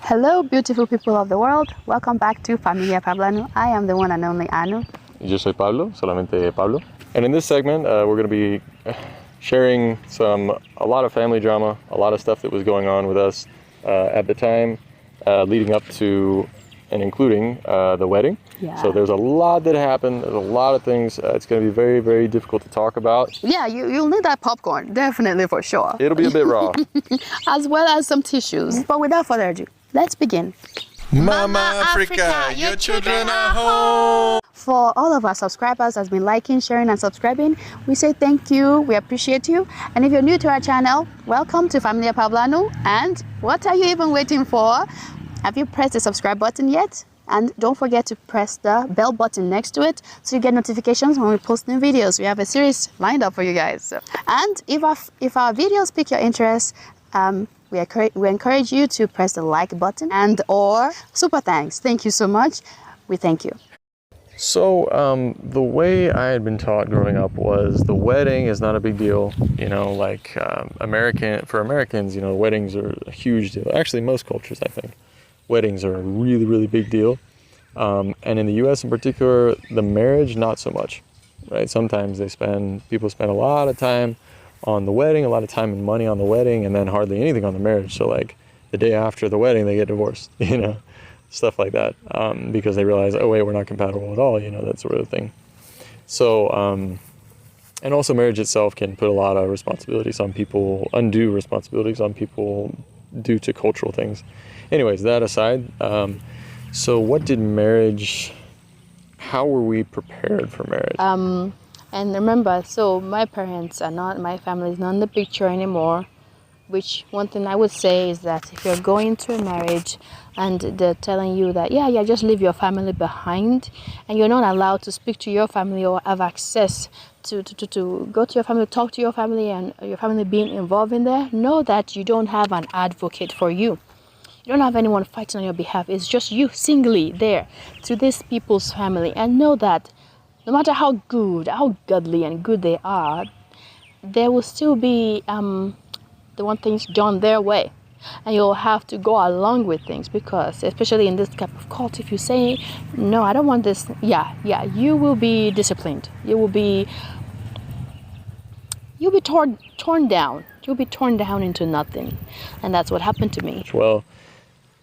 Hello, beautiful people of the world. Welcome back to Familia Pablanu. I am the one and only Anu. Yo soy Pablo, solamente Pablo. And in this segment, we're going to be sharing a lot of family drama, a lot of stuff that was going on with us at the time, leading up to and including the wedding. Yeah. So there's a lot that happened. There's a lot of things. It's going to be very, very difficult to talk about. Yeah, you'll need that popcorn, definitely, for sure. It'll be a bit raw. As well as some tissues. But without further ado, let's begin. Mama Africa, your children are home. For all of our subscribers that's been liking, sharing, and subscribing, we say thank you. We appreciate you. And if you're new to our channel, welcome to Familia Pablanu. And what are you even waiting for? Have you pressed the subscribe button yet? And don't forget to press the bell button next to it so you get notifications when we post new videos. We have a series lined up for you guys. And if our videos pique your interest, we encourage you to press the like button and or super thanks. Thank you so much. We thank you. So the way I had been taught growing up was the wedding is not a big deal. You know, like for Americans, you know, weddings are a huge deal. Actually, most cultures, I think, weddings are a really, really big deal. And in the U.S. in particular, the marriage, not so much, right? Sometimes people spend a lot of time on the wedding, a lot of time and money on the wedding, and then hardly anything on the marriage. So like the day after the wedding, they get divorced, you know, stuff like that, because they realize, oh wait, we're not compatible at all, you know, that sort of thing. So, and also marriage itself can put a lot of responsibilities on people, undue responsibilities on people due to cultural things. Anyways, that aside, so what did how were we prepared for marriage? And remember, so my family is not in the picture anymore, which one thing I would say is that if you're going to a marriage and they're telling you that, yeah, just leave your family behind, and you're not allowed to speak to your family or have access to go to your family, talk to your family, and your family being involved in there, know that you don't have an advocate for you. You don't have anyone fighting on your behalf. It's just you singly there to these people's family. And know that no matter how godly and good they are, there will still be the one things done their way. And you'll have to go along with things, because especially in this type of cult, if you say, no, I don't want this, you will be disciplined. You'll be torn down. You'll be torn down into nothing. And that's what happened to me. Well,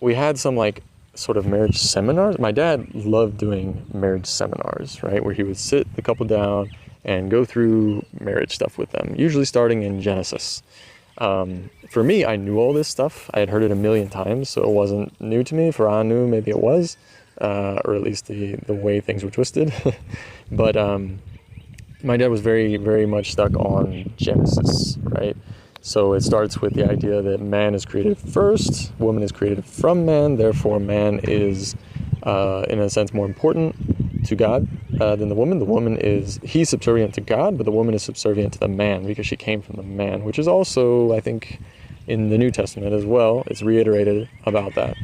we had some sort of marriage seminars. My dad loved doing marriage seminars, right? Where he would sit the couple down and go through marriage stuff with them, usually starting in Genesis. For me, I knew all this stuff. I had heard it a million times, so it wasn't new to me. For Anu, maybe it was, or at least the way things were twisted. But my dad was very, very much stuck on Genesis, right? So it starts with the idea that man is created first, woman is created from man, therefore man is, in a sense, more important to God than the woman. The woman he's subservient to God, but the woman is subservient to the man because she came from the man, which is also, I think, in the New Testament as well. It's reiterated about that.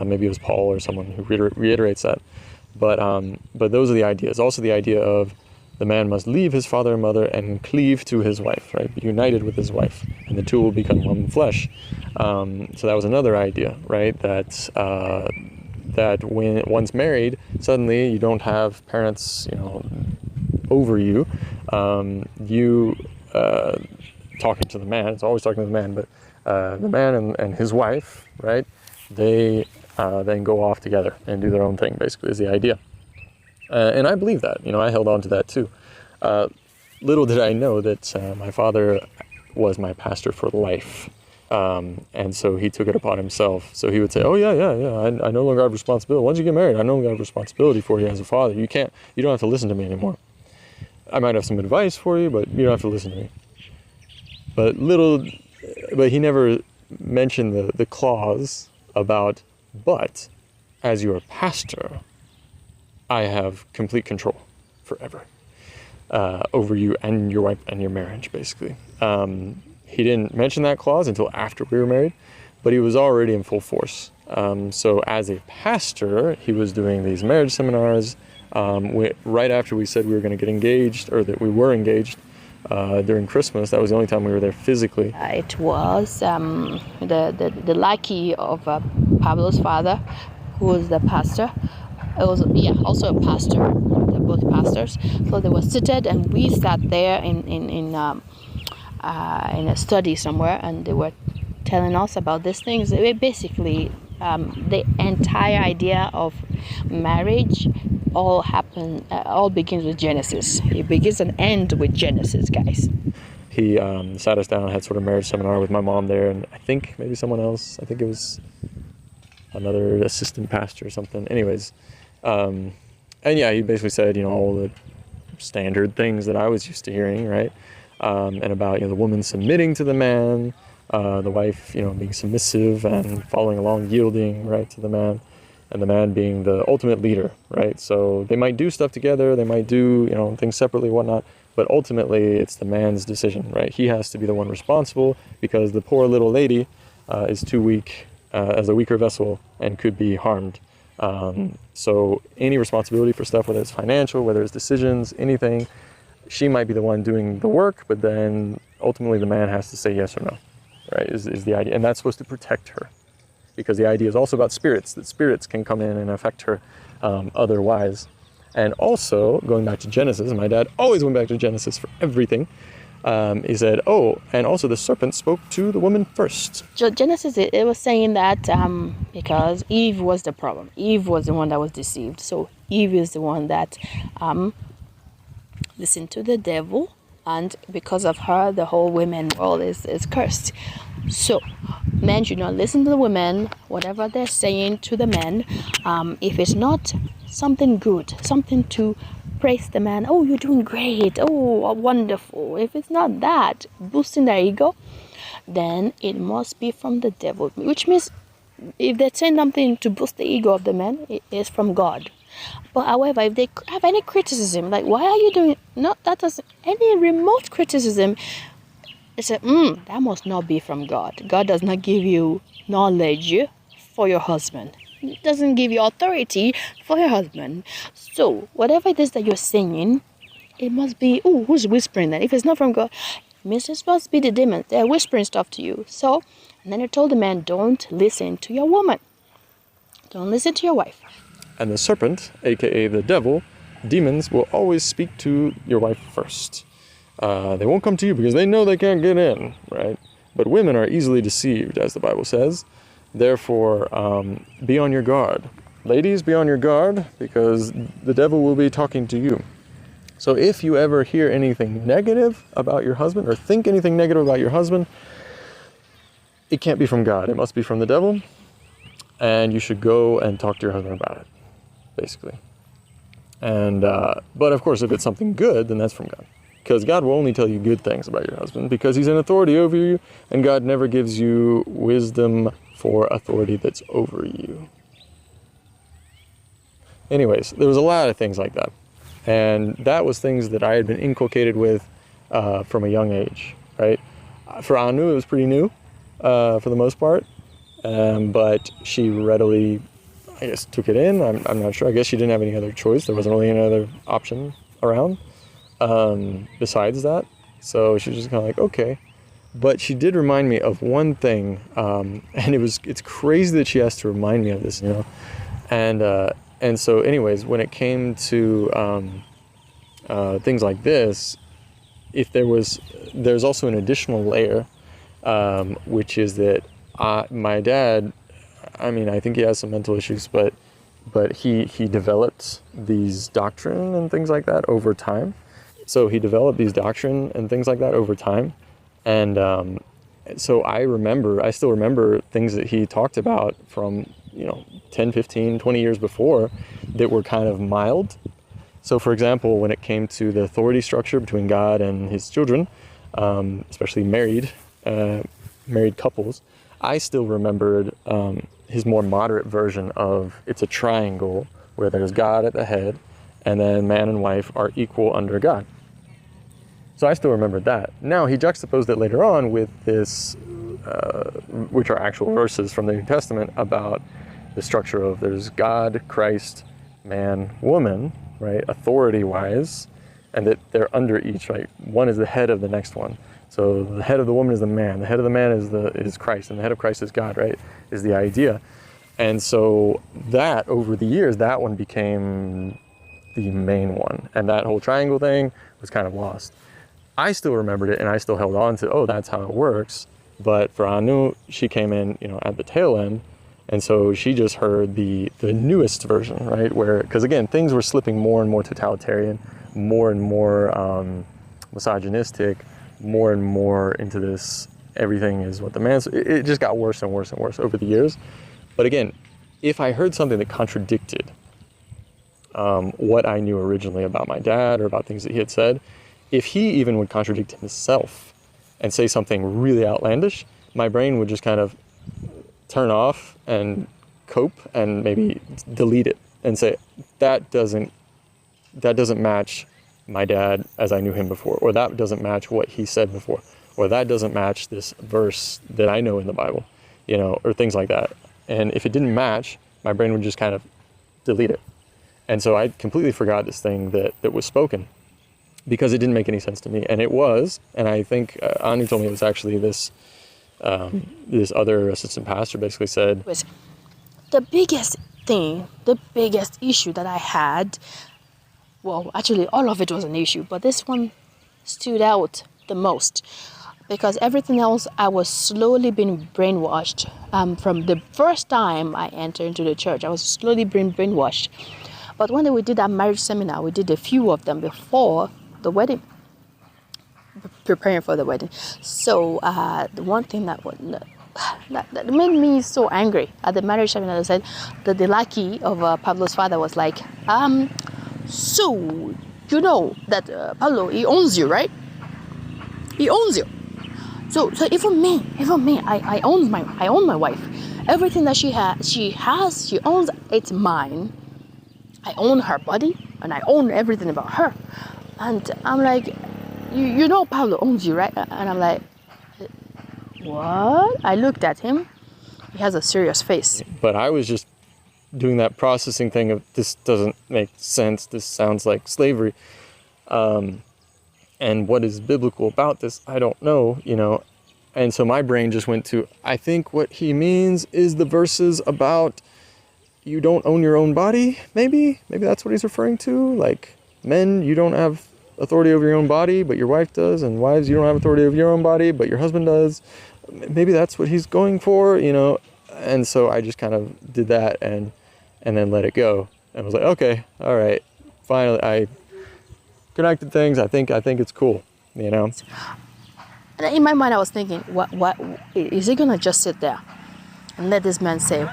Maybe it was Paul or someone who reiterates that. But those are the ideas. Also the idea of the man must leave his father and mother and cleave to his wife, right? Be united with his wife, and the two will become one flesh. So that was another idea, right? That when once married, suddenly you don't have parents, you know, over you. Talking to the man. It's always talking to the man, but the man and his wife, right? They then go off together and do their own thing. Basically, is the idea. And I believe that, you know, I held on to that too. Little did I know that my father was my pastor for life. And so he took it upon himself. So he would say, oh yeah, I no longer have responsibility. Once you get married, I no longer have responsibility for you as a father. You don't have to listen to me anymore. I might have some advice for you, but you don't have to listen to me. But he never mentioned the clause about, but as your pastor, I have complete control forever over you and your wife and your marriage, basically. He didn't mention that clause until after we were married, but he was already in full force. So as a pastor, he was doing these marriage seminars. Right after we said we were going to get engaged, or that we were engaged, during Christmas. That was the only time we were there physically. It was the lackey of Pablo's father, who was the pastor. It was also a pastor. They're both pastors. So they were seated, and we sat there in a study somewhere, and they were telling us about these things. Basically, the entire idea of marriage all begins with Genesis. It begins and ends with Genesis, guys. He sat us down and had sort of marriage seminar with my mom there, and I think maybe someone else. I think it was another assistant pastor or something. Anyways, and yeah, he basically said, all the standard things that I was used to hearing, right? And about, the woman submitting to the man, the wife, being submissive and following along, yielding, right, to the man, and the man being the ultimate leader, right? So they might do stuff together, they might do, things separately, whatnot, but ultimately it's the man's decision, right? He has to be the one responsible, because the poor little lady is too weak as a weaker vessel and could be harmed. So any responsibility for stuff, whether it's financial, whether it's decisions, anything, she might be the one doing the work, but then ultimately the man has to say yes or no, right, is the idea. And that's supposed to protect her, because the idea is also about spirits, that spirits can come in and affect her otherwise. And also, going back to Genesis, my dad always went back to Genesis for everything. He said, and also the serpent spoke to the woman first. Genesis, it was saying that because Eve was the problem. Eve was the one that was deceived. So Eve is the one that listened to the devil, and because of her, the whole women world is cursed. So men should not listen to the women, whatever they're saying to the men. If it's not something good, something to praise the man, oh, you're doing great, oh, wonderful. If it's not that, boosting their ego, then it must be from the devil. Which means if they're saying something to boost the ego of the man, it is from God. But however, if they have any criticism, like, why are you doing, that doesn't, any remote criticism, it's that must not be from God. God does not give you knowledge for your husband. It doesn't give you authority for your husband. So whatever it is that you're saying, it must be, who's whispering that? If it's not from God, it means it's supposed to be the demons. They're whispering stuff to you. So, and then he told the man, don't listen to your woman. Don't listen to your wife. And the serpent, aka the devil, demons, will always speak to your wife first. They won't come to you because they know they can't get in, right? But women are easily deceived, as the Bible says. Therefore, be on your guard. Ladies, be on your guard, because the devil will be talking to you. So if you ever hear anything negative about your husband, or think anything negative about your husband, it can't be from God. It must be from the devil. And you should go and talk to your husband about it, basically. And but of course, if it's something good, then that's from God. Because God will only tell you good things about your husband, because he's an authority over you, and God never gives you wisdom for authority that's over you. Anyways, there was a lot of things like that. And that was things that I had been inculcated with from a young age, right? For Anu, it was pretty new for the most part. But she readily, I guess, took it in. I'm not sure. I guess she didn't have any other choice. There wasn't really any other option around besides that. So she was just kind of like, okay. But she did remind me of one thing, and it's crazy that she has to remind me of this, And so anyways, when it came to things like this, there's also an additional layer, which is that my dad, I think he has some mental issues, but he developed these doctrine and things like that over time. So he developed these doctrine and things like that over time. And so I still remember things that he talked about from, 10, 15, 20 years before that were kind of mild. So for example, when it came to the authority structure between God and his children, especially married couples, I still remembered his more moderate version of it's a triangle where there's God at the head and then man and wife are equal under God. So I still remembered that. Now he juxtaposed it later on with this, which are actual verses from the New Testament about the structure of there's God, Christ, man, woman, right, authority-wise, and that they're under each, right? One is the head of the next one. So the head of the woman is the man, the head of the man is Christ, and the head of Christ is God, right? Is the idea. And so that, over the years, that one became the main one. And that whole triangle thing was kind of lost. I still remembered it, and I still held on to, oh, that's how it works. But for Anu, she came in, at the tail end. And so she just heard the newest version, right? Because again, things were slipping more and more totalitarian, more and more misogynistic, more and more into this, everything is what the man's, it just got worse and worse and worse over the years. But again, if I heard something that contradicted what I knew originally about my dad or about things that he had said, if he even would contradict himself and say something really outlandish, my brain would just kind of turn off and cope and maybe delete it and say, that doesn't match my dad as I knew him before, or that doesn't match what he said before, or that doesn't match this verse that I know in the Bible, or things like that. And if it didn't match, my brain would just kind of delete it. And so I completely forgot this thing that was spoken because it didn't make any sense to me. And it was, and I think Anu told me it was actually this other assistant pastor basically said, the biggest thing, the biggest issue that I had, well, actually all of it was an issue, but this one stood out the most. Because everything else, I was slowly being brainwashed. From the first time I entered into the church, I was slowly being brainwashed. But when we did that marriage seminar, we did a few of them before the wedding, preparing for the wedding. So the one thing that made me so angry at the marriage seminar, I said that the lackey of Pablo's father was like, so you know that Pablo, he owns you, right? He owns you. So even me, I own my wife. Everything that she owns, it's mine. I own her body, and I own everything about her. And I'm like, you know Pablo owns you, right? And I'm like, what? I looked at him. He has a serious face. But I was just doing that processing thing of, this doesn't make sense. This sounds like slavery. And what is biblical about this? I don't know, And so my brain just went to, I think what he means is the verses about you don't own your own body, maybe? Maybe that's what he's referring to. Like, men, you don't have authority over your own body, but your wife does. And wives, you don't have authority over your own body, but your husband does. Maybe that's what he's going for, And so I just kind of did that and then let it go. And was like, okay, all right. Finally, I connected things. I think it's cool, And in my mind, I was thinking, what is he gonna just sit there and let this man say,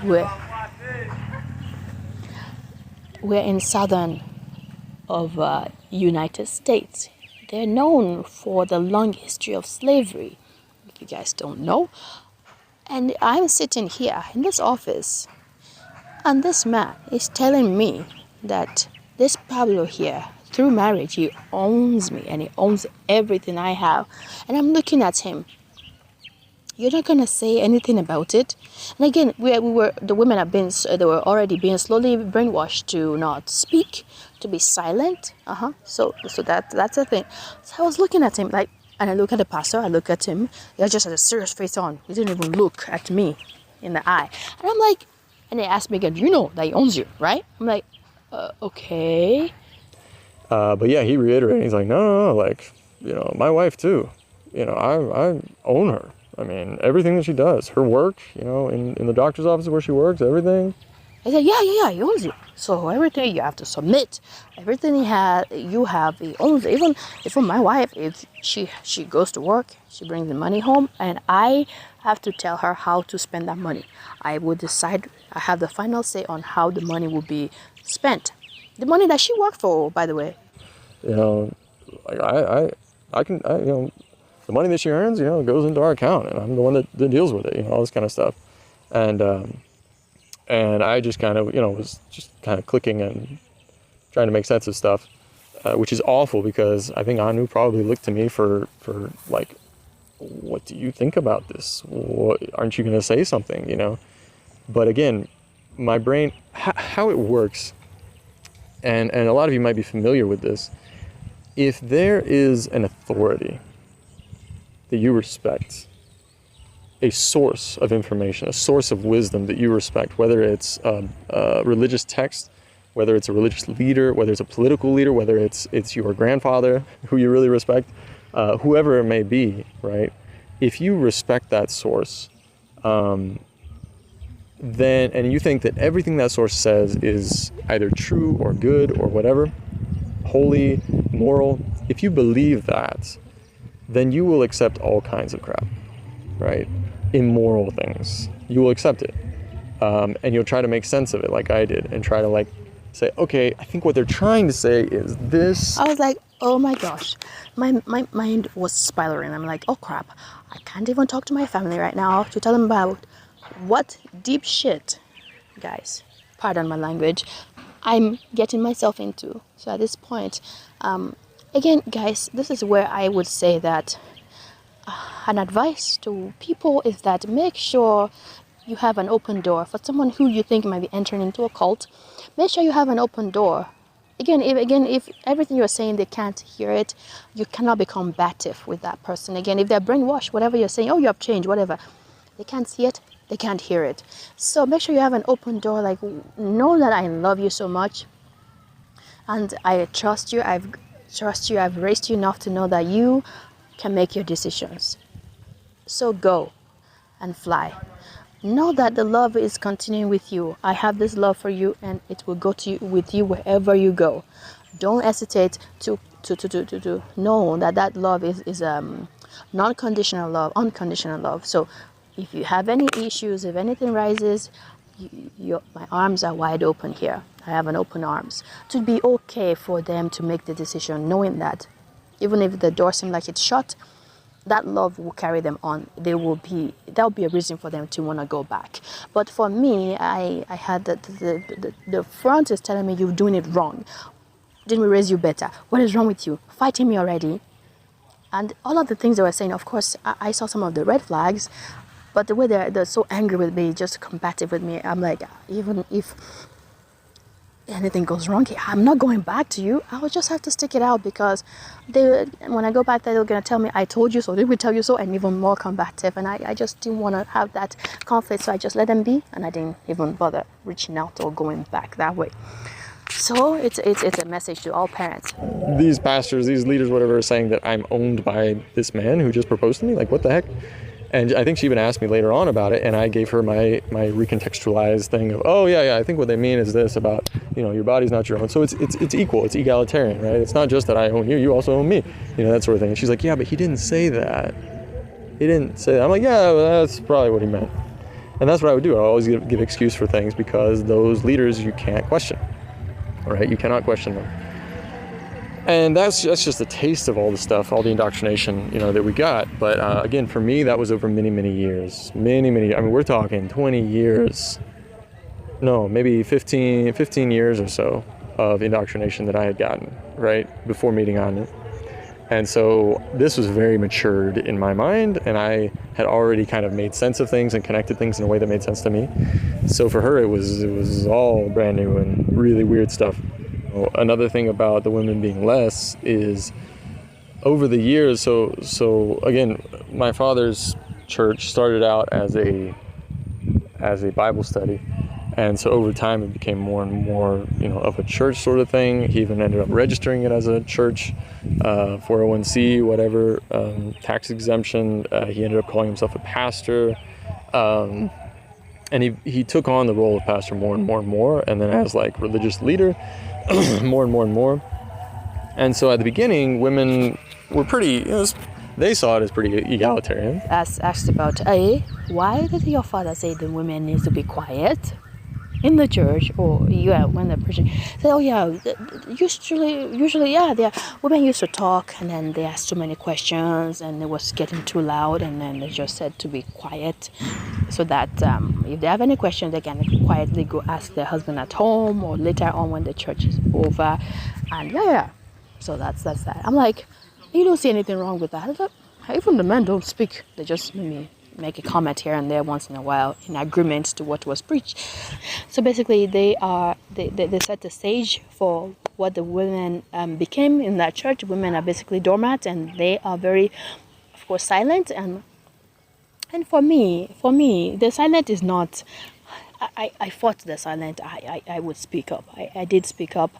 we're in southern of United States. They're known for the long history of slavery. If you guys don't know, and I'm sitting here in this office, and this man is telling me that this Pablo here, through marriage, he owns me and he owns everything I have. And I'm looking at him. You're not gonna say anything about it. And again, the women they were already being slowly brainwashed to not speak, to be silent. So that's the thing. So I was looking at him and I look at the pastor. I look at him. He just had a serious face on. He didn't even look at me in the eye. And I'm like, and they asked me again, you know that he owns you, right? I'm like, okay. But yeah, he reiterated, he's like, no, like, my wife too, I own her. I mean, everything that she does, her work, in the doctor's office where she works, everything. I said, yeah, he owns you. So everything you have to submit, everything you have, he owns it. Even my wife, if she goes to work, she brings the money home, and I have to tell her how to spend that money. I will decide, I have the final say on how the money will be spent. The money that she worked for, by the way. Like I can, the money that she earns, goes into our account, and I'm the one that deals with it, all this kind of stuff. And I just kind of, was just kind of clicking and trying to make sense of stuff, which is awful because I think Anu probably looked to me for like, what do you think about this? Aren't you going to say something, But again, my brain, how it works, and a lot of you might be familiar with this, if there is an authority that you respect, a source of information, a source of wisdom that you respect, whether it's a religious text, whether it's a religious leader, whether it's a political leader, whether it's your grandfather who you really respect, whoever it may be, right? If you respect that source, then, and you think that everything that source says is either true or good or whatever, holy, moral, if you believe that, then you will accept all kinds of crap, right? Immoral things. You will accept it. And you'll try to make sense of it like I did and try to like say, okay, I think what they're trying to say is this. I was like, oh my gosh, my mind was spiraling. I'm like, oh crap, I can't even talk to my family right now to tell them about what deep shit, guys, pardon my language, I'm getting myself into. So at this point, again, guys, this is where I would say that an advice to people is that make sure you have an open door for someone who you think might be entering into a cult. Make sure you have an open door. If everything you're saying they can't hear it, you cannot be combative with that person. Again, if they're brainwashed, whatever you're saying, oh, you have changed, whatever, they can't see it, they can't hear it. So make sure you have an open door. Like, know that I love you so much, and I trust you. I've raised you enough to know that you can make your decisions. So go and fly. Know that the love is continuing with you. I have this love for you, and it will go with you wherever you go. Don't hesitate to know that love is non-conditional love, unconditional love. So if you have any issues, if anything rises, my arms are wide open here. I have an open arms to be okay for them to make the decision, knowing that even if the door seems like it's shut, that love will carry them on. There'll be a reason for them to want to go back. But for me, I had the front is telling me you're doing it wrong. Didn't we raise you better? What is wrong with you? Fighting me already? And all of the things they were saying, of course, I saw some of the red flags, but the way they're so angry with me, just combative with me, I'm like, even if anything goes wrong here, I'm not going back to you. I will just have to stick it out, because when I go back there, they're going to tell me, I told you so, did we tell you so, and even more combative. And I just didn't want to have that conflict, so I just let them be, and I didn't even bother reaching out or going back that way. So it's a message to all parents. These pastors, these leaders, whatever, are saying that I'm owned by this man who just proposed to me. Like, what the heck? And I think she even asked me later on about it, and I gave her my recontextualized thing of, oh yeah, I think what they mean is this about, your body's not your own. So it's equal, it's egalitarian, right? It's not just that I own you, you also own me, that sort of thing. And she's like, yeah, but he didn't say that. He didn't say that. I'm like, yeah, well, that's probably what he meant. And that's what I would do. I always give excuse for things, because those leaders you can't question, right? You cannot question them. And that's just a taste of all the stuff, all the indoctrination, that we got. But again, for me, that was over many, many years. Many, I mean, we're talking 20 years. No, maybe 15 years or so of indoctrination that I had gotten, right, before meeting Anya. And so this was very matured in my mind, and I had already kind of made sense of things and connected things in a way that made sense to me. So for her, it was all brand new and really weird stuff. Another thing about the women being less is over the years, so again, my father's church started out as a Bible study, and so over time it became more and more of a church sort of thing. He even ended up registering it as a church, 401c, whatever, tax exemption. He ended up calling himself a pastor, and he took on the role of pastor more and more and more, and then as like religious leader more and more and more. And so at the beginning, women were pretty, they saw it as pretty egalitarian. Asked about, why did your father say the women need to be quiet in the church? Or when the preacher said, usually, women used to talk, and then they asked too many questions, and it was getting too loud, and then they just said to be quiet, so that if they have any questions, they can quietly go ask their husband at home, or later on when the church is over. And so that's that. I'm like, you don't see anything wrong with that. Even the men don't speak, they just maybe make a comment here and there once in a while in agreement to what was preached. So basically, they set the stage for what the women became in that church. Women are basically doormats, and they are very, of course, silent. And for me, the silent is not. I fought the silent. I would speak up. I did speak up,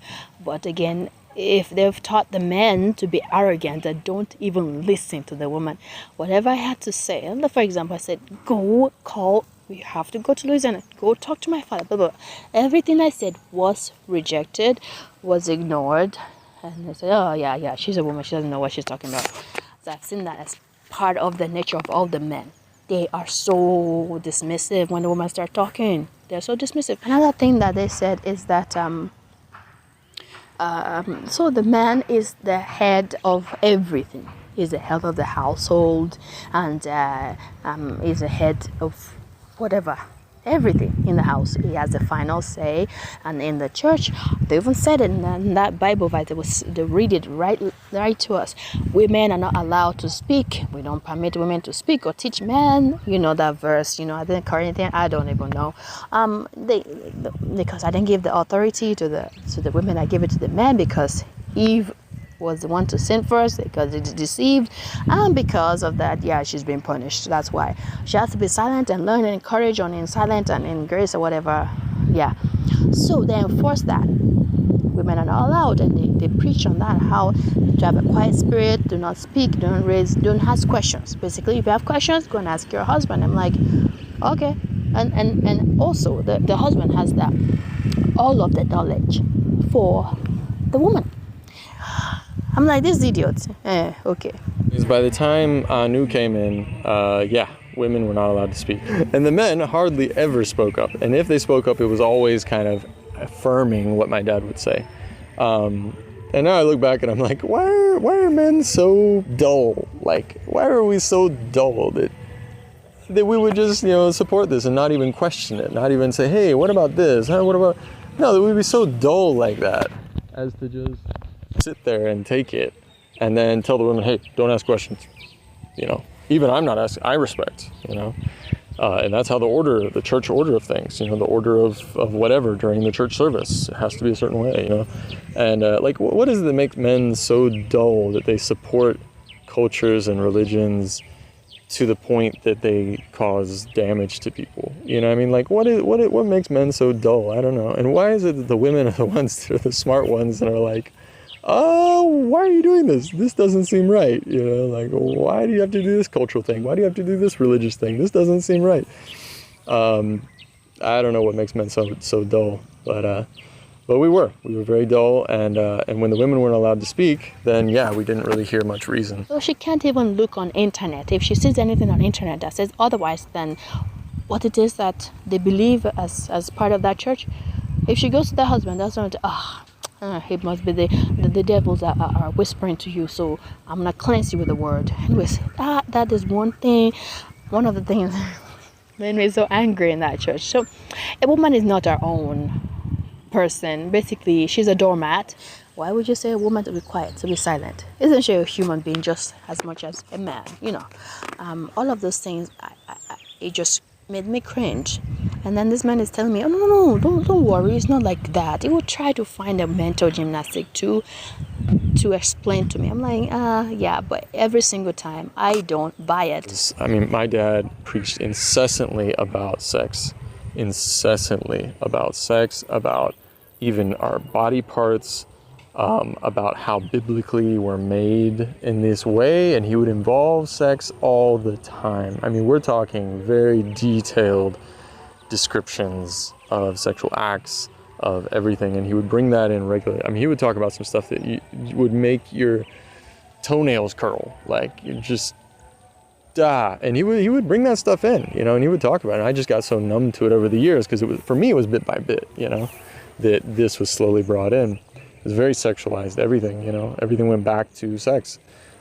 but again, if they've taught the men to be arrogant, that don't even listen to the woman, whatever I had to say. And for example, I said, "Go call. We have to go to Louisiana. Go talk to my father." Blah, blah. Everything I said was rejected, was ignored, and they said, "Oh yeah, she's a woman. She doesn't know what she's talking about." So I've seen that as part of the nature of all the men. They are so dismissive when the women start talking. They're so dismissive. Another thing that they said is that so the man is the head of everything. He's the head of the household, and is the head of whatever, everything in the house. He has the final say. And in the church, they even said it in that Bible verse. They read it right to us. Women are not allowed to speak. We don't permit women to speak or teach men. You know that verse. I didn't correct anything. I don't even know. Because I didn't give the authority to the women. I gave it to the men, because Eve was the one to sin first, because it's deceived, and because of that, she's been punished. That's why she has to be silent and learn and encourage on in silent and in grace or whatever. So they enforce that women are not allowed, and they preach on that, how to have a quiet spirit, do not speak, don't ask questions. Basically, if you have questions, go and ask your husband. I'm like, okay. And also the husband has that all of the knowledge for the woman. I'm like, this idiot. Okay. Because by the time Anu came in, women were not allowed to speak. And the men hardly ever spoke up. And if they spoke up, it was always kind of affirming what my dad would say. And now I look back and I'm like, why are men so dull? Like, why are we so dull that we would just, support this and not even question it, not even say, hey, what about this? What about... No, that we'd be so dull like that as to just sit there and take it and then tell the women, hey, don't ask questions. Even I'm not asking, I respect, and that's how the church order of things, the order of whatever during the church service, it has to be a certain way, and what is it that makes men so dull that they support cultures and religions to the point that they cause damage to people? What makes men so dull? I don't know. And why is it that the women are the ones that are the smart ones and are like, oh, why are you doing this? This doesn't seem right. Why do you have to do this cultural thing? Why do you have to do this religious thing? This doesn't seem right. I don't know what makes men so dull, but we were very dull, and when the women weren't allowed to speak, then we didn't really hear much reason. So she can't even look on internet. If she sees anything on internet that says otherwise than what it is that they believe as part of that church, if she goes to the husband, that's not, it must be the devils that are whispering to you, so I'm gonna cleanse you with the word. Anyways, that is one of the things that made me so angry in that church. So a woman is not her own person. Basically, she's a doormat. Why would you say a woman to be quiet, to be silent? Isn't she a human being just as much as a man? All of those things, it just made me cringe. And then this man is telling me, oh no, don't worry, it's not like that. He would try to find a mental gymnastic to explain to me. I'm like, but every single time I don't buy it. My dad preached incessantly about sex, about even our body parts, about how biblically we're made in this way, and he would involve sex all the time. We're talking very detailed descriptions of sexual acts, of everything, and he would bring that in regularly. He would talk about some stuff that would make your toenails curl, like you just and he would bring that stuff in, and he would talk about it. And I just got so numb to it over the years, because for me it was bit by bit, that this was slowly brought in. It was very sexualized, everything, everything went back to sex.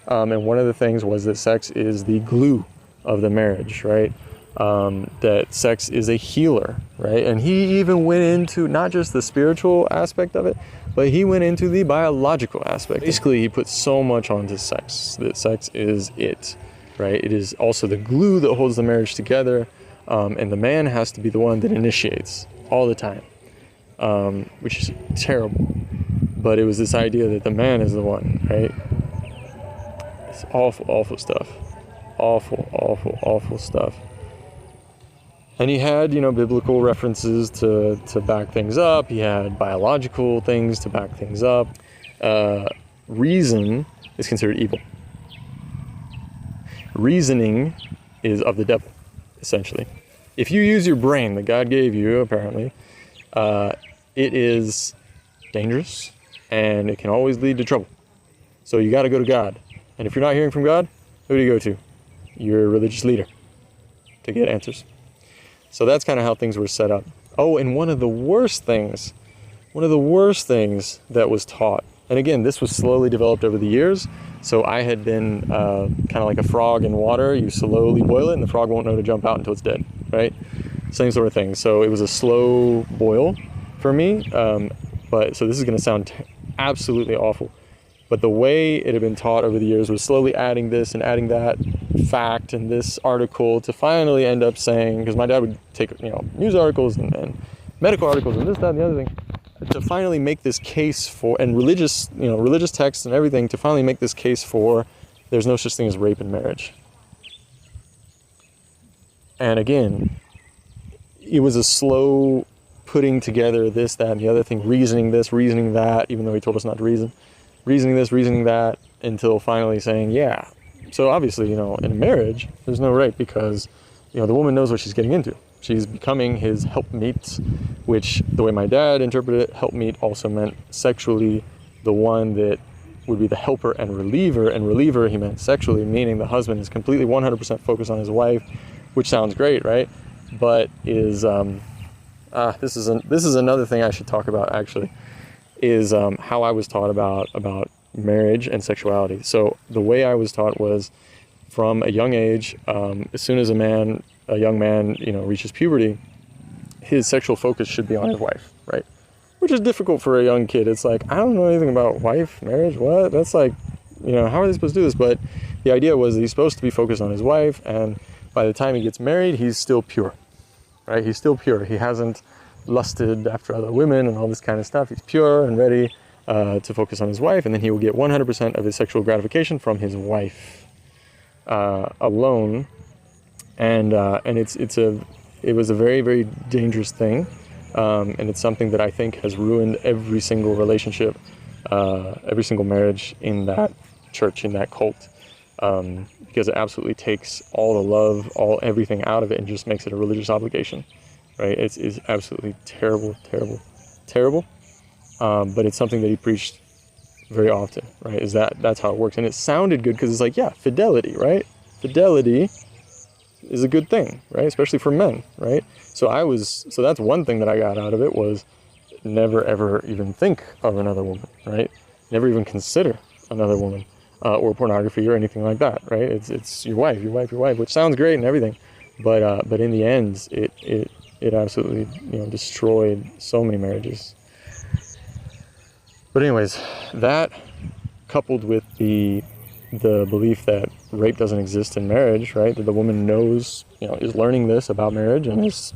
And one of the things was that sex is the glue of the marriage, right? That sex is a healer, right? And he even went into not just the spiritual aspect of it, but he went into the biological aspect. Basically, he put so much onto sex, that sex is it. right? It is also the glue that holds the marriage together, and the man has to be the one that initiates all the time, which is terrible. But it was this idea that the man is the one, right? It's awful, awful stuff. Awful, awful, awful stuff. And he had, biblical references to back things up. He had biological things to back things up. Reason is considered evil. Reasoning is of the devil, essentially. If you use your brain that God gave you, apparently, it is dangerous and it can always lead to trouble. So you got to go to God. And if you're not hearing from God, who do you go to? Your religious leader to get answers. So that's kind of how things were set up. Oh, and one of the worst things that was taught, and again, this was slowly developed over the years. So I had been kind of like a frog in water. You slowly boil it and the frog won't know to jump out until it's dead, right? Same sort of thing. So it was a slow boil for me. But so this is going to sound absolutely awful. But the way it had been taught over the years was slowly adding this and adding that fact and this article to finally end up saying, because my dad would take news articles and medical articles and this, that, and the other thing, to finally make this case for, and religious texts and everything, to finally make this case for there's no such thing as rape in marriage. And again, it was a slow putting together this, that, and the other thing, reasoning this, reasoning that, even though he told us not to reasoning this, reasoning that, until finally saying, yeah. So obviously, in a marriage, there's no rape because, the woman knows what she's getting into. She's becoming his helpmeet, which, the way my dad interpreted it, helpmeet also meant sexually the one that would be the helper and reliever. And reliever, he meant sexually, meaning the husband is completely 100% focused on his wife, which sounds great, right? But is, this is another thing I should talk about, actually, is how I was taught about marriage and sexuality. So the way I was taught was from a young age, as soon as a young man, reaches puberty, his sexual focus should be on his wife, right? Which is difficult for a young kid. It's like, I don't know anything about wife, marriage, what? That's like, how are they supposed to do this? But the idea was that he's supposed to be focused on his wife, and by the time he gets married, he's still pure, right? He's still pure. He hasn't lusted after other women and all this kind of stuff. He's pure and ready to focus on his wife, and then he will get 100% of his sexual gratification from his wife alone. And it was a very, very dangerous thing, and it's something that I think has ruined every single relationship, every single marriage in that church, in that cult, because it absolutely takes all the love, everything out of it, and just makes it a religious obligation, right? It's absolutely terrible, terrible, terrible. But it's something that he preached very often, right? That's how it works, and it sounded good because it's like, yeah, fidelity, right? Fidelity is a good thing, right? Especially for men, right? So that's one thing that I got out of it, was never ever even think of another woman, right? Never even consider another woman, or pornography or anything like that, right? It's your wife, which sounds great and everything, but in the end, it absolutely destroyed so many marriages. But anyways, that coupled with the belief that rape doesn't exist in marriage, right? That the woman knows, is learning this about marriage and is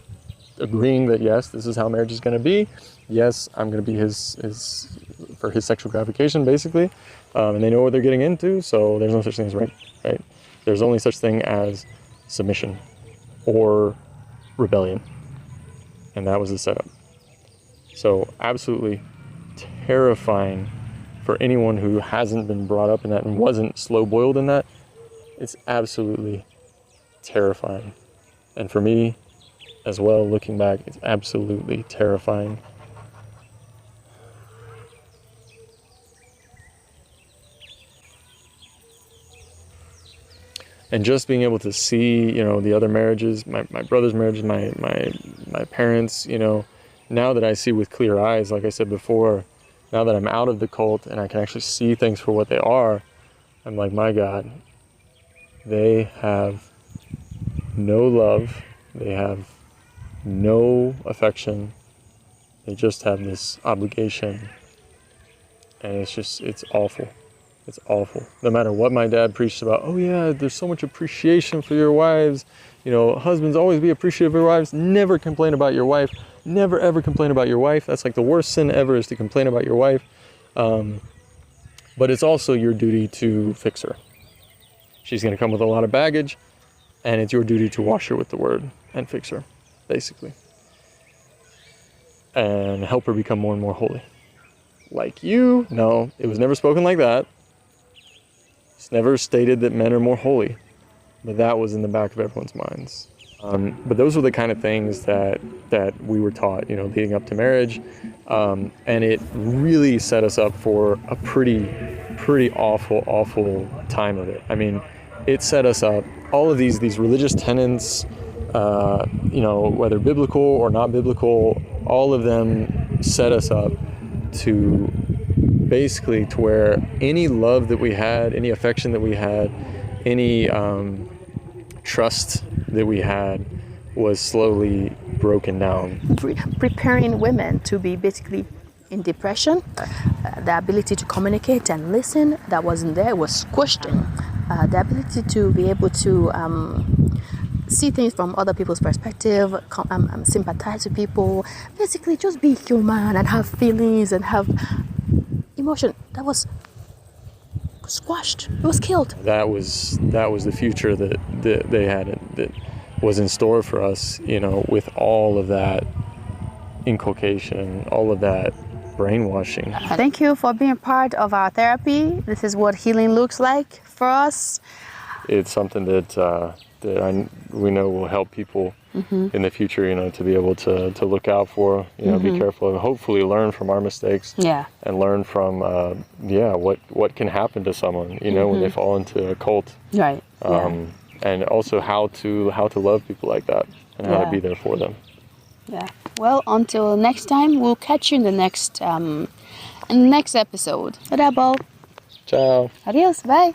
agreeing that, yes, this is how marriage is going to be. Yes, I'm going to be for his sexual gratification, basically. And they know what they're getting into, so there's no such thing as rape, right? There's only such thing as submission or rebellion. And that was the setup. So absolutely terrifying for anyone who hasn't been brought up in that and wasn't slow boiled in that. It's absolutely terrifying. And for me as well, looking back, it's absolutely terrifying. And just being able to see, the other marriages, my brother's marriages, my parents, now that I see with clear eyes, like I said before, now that I'm out of the cult and I can actually see things for what they are, I'm like, my God, they have no love, they have no affection, they just have this obligation, and it's awful. It's awful. No matter what my dad preached about, oh yeah, there's so much appreciation for your wives. You know, husbands, always be appreciative of your wives. Never complain about your wife. Never ever complain about your wife. That's like the worst sin ever, is to complain about your wife. But it's also your duty to fix her. She's going to come with a lot of baggage, and it's your duty to wash her with the word and fix her, basically. And help her become more and more holy. Like you, no, it was never spoken like that. It's never stated that men are more holy, but that was in the back of everyone's minds. But those were the kind of things that we were taught, you know, leading up to marriage, and it really set us up for a pretty awful time of it. I mean, it set us up. All of these religious tenets, you know, whether biblical or not biblical, all of them set us up to basically to where any love that we had, any affection that we had, any trust that we had was slowly broken down. Preparing women to be basically in depression, the ability to communicate and listen, that wasn't there, it was squished in. The ability to be able to see things from other people's perspective, sympathize with people, basically just be human and have feelings and have emotion, that was squashed. It was killed. That was the future that they had, that was in store for us, you know, with all of that inculcation, all of that brainwashing. Thank you for being part of our therapy. This is what healing looks like for us. It's something that we know will help people in the future, you know, to be able to look out for, you know, be careful, and hopefully learn from our mistakes. Yeah. And learn from, what can happen to someone, you know, when they fall into a cult. Right. And also how to love people like that, and how to be there for them. Yeah. Well, until next time, we'll catch you in the next episode. Ciao. Ciao. Adios. Bye.